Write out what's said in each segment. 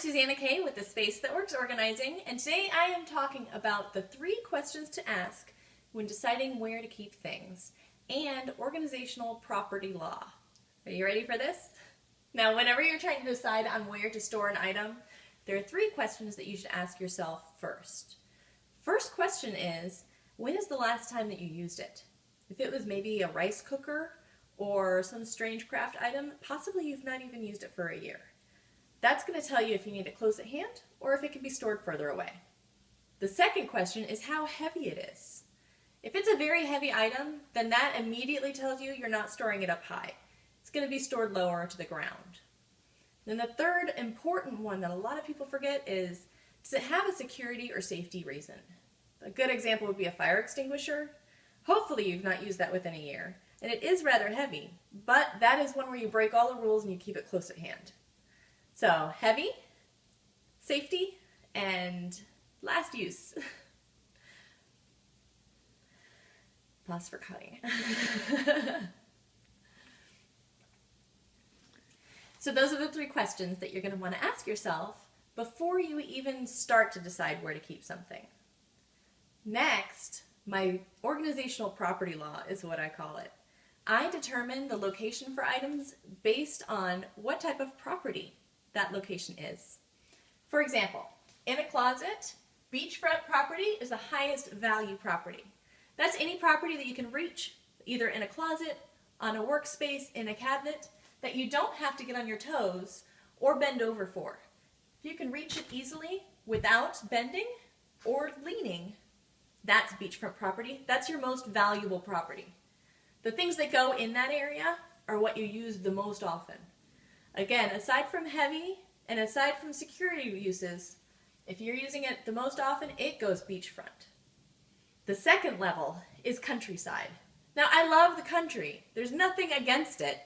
Susanna Kay with the Space That Works Organizing, and today I am talking about the 3 questions to ask when deciding where to keep things and organizational property law. Are you ready for this? Now, whenever you're trying to decide on where to store an item, there are 3 questions that you should ask yourself first. First question is, when is the last time that you used it? If it was maybe a rice cooker or some strange craft item, possibly you've not even used it for a year. That's going to tell you if you need it close at hand or if it can be stored further away. The second question is how heavy it is. If it's a very heavy item, then that immediately tells you you're not storing it up high. It's going to be stored lower to the ground. Then the third important one that a lot of people forget is, does it have a security or safety reason? A good example would be a fire extinguisher. Hopefully you've not used that within a year, and it is rather heavy, but that is one where you break all the rules and you keep it close at hand. So, heavy, safety, and last use. Pause for cutting. So those are the 3 questions that you're going to want to ask yourself before you even start to decide where to keep something. Next, my organizational property law is what I call it. I determine the location for items based on what type of property that location is. For example, in a closet, beachfront property is the highest value property. That's any property that you can reach, either in a closet, on a workspace, in a cabinet, that you don't have to get on your toes or bend over for. If you can reach it easily without bending or leaning, that's beachfront property. That's your most valuable property. The things that go in that area are what you use the most often. Again, aside from heavy and aside from security uses, if you're using it the most often, it goes beachfront. The second level is countryside. Now, I love the country. There's nothing against it,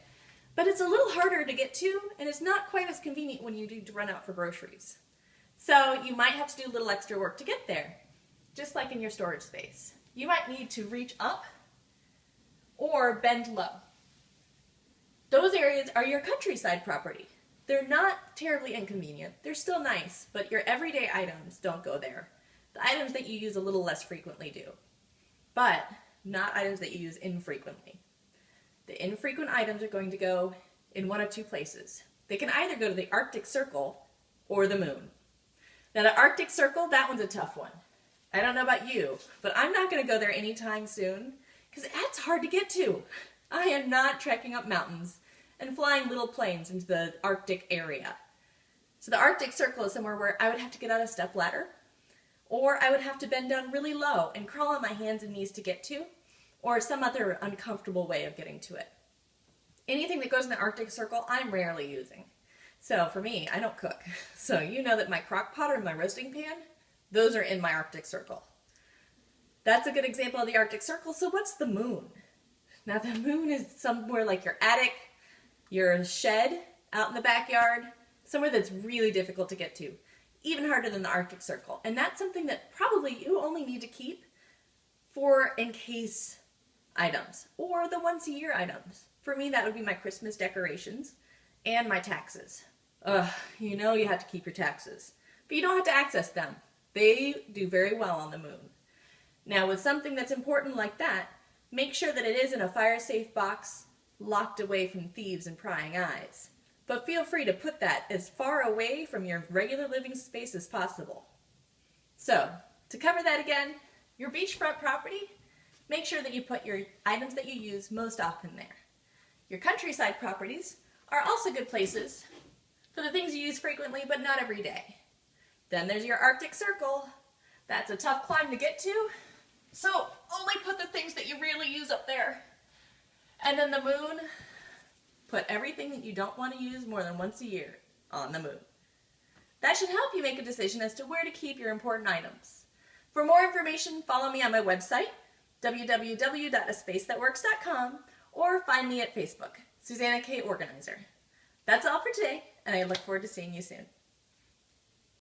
but it's a little harder to get to, and it's not quite as convenient when you do run out for groceries. So you might have to do a little extra work to get there, just like in your storage space. You might need to reach up or bend low. Those areas are your countryside property. They're not terribly inconvenient. They're still nice, but your everyday items don't go there. The items that you use a little less frequently do, but not items that you use infrequently. The infrequent items are going to go in one of 2 places. They can either go to the Arctic Circle or the moon. Now the Arctic Circle, that one's a tough one. I don't know about you, but I'm not going to go there anytime soon because that's hard to get to. I am not trekking up mountains and flying little planes into the Arctic area. So the Arctic Circle is somewhere where I would have to get out a stepladder, or I would have to bend down really low and crawl on my hands and knees to get to, or some other uncomfortable way of getting to it. Anything that goes in the Arctic Circle, I'm rarely using. So for me, I don't cook. So you know that my crock pot or my roasting pan, those are in my Arctic Circle. That's a good example of the Arctic Circle. So what's the moon? Now the moon is somewhere like your attic, your shed out in the backyard, somewhere that's really difficult to get to, even harder than the Arctic Circle. And that's something that probably you only need to keep for in case items or the once a year items. For me, that would be my Christmas decorations and my taxes. You know you have to keep your taxes, but you don't have to access them. They do very well on the moon. Now with something that's important like that, make sure that it is in a fire-safe box, locked away from thieves and prying eyes. But feel free to put that as far away from your regular living space as possible. So, to cover that again, your beachfront property, make sure that you put your items that you use most often there. Your countryside properties are also good places for the things you use frequently but not every day. Then there's your Arctic Circle. That's a tough climb to get to, so only put the things that you really use up there. And then the moon, put everything that you don't want to use more than once a year on the moon. That should help you make a decision as to where to keep your important items. For more information, follow me on my website, www.aspacethatworks.com, or find me at Facebook, Susanna Kay Organizer. That's all for today, and I look forward to seeing you soon.